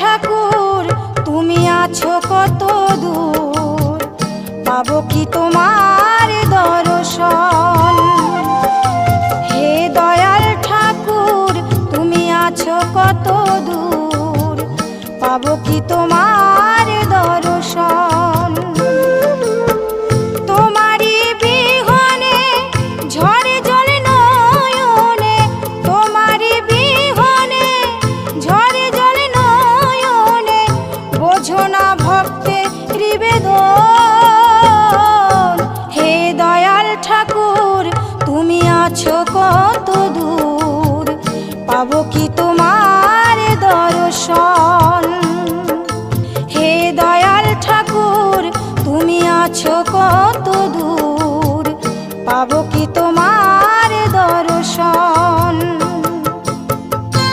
ঠাকুর তুমি আছো কত দূর, পাবো কি তোমার দর্শন। হে দয়াল ঠাকুর তুমি আছো কত দূর, পাবো কি তোমার দর্শন। তোমারি বিহনে ঝরে জলে নয়নে, তোমারি বিহনে ঝরে জলে নয়নে, বোঝো না ভক্তের নিবেদন। হে দয়াল ঠাকুর তুমি আছো কত দূর, পাবো কি তোমার দর্শন। হে দয়াল ঠাকুর তুমি আছো কত দূর।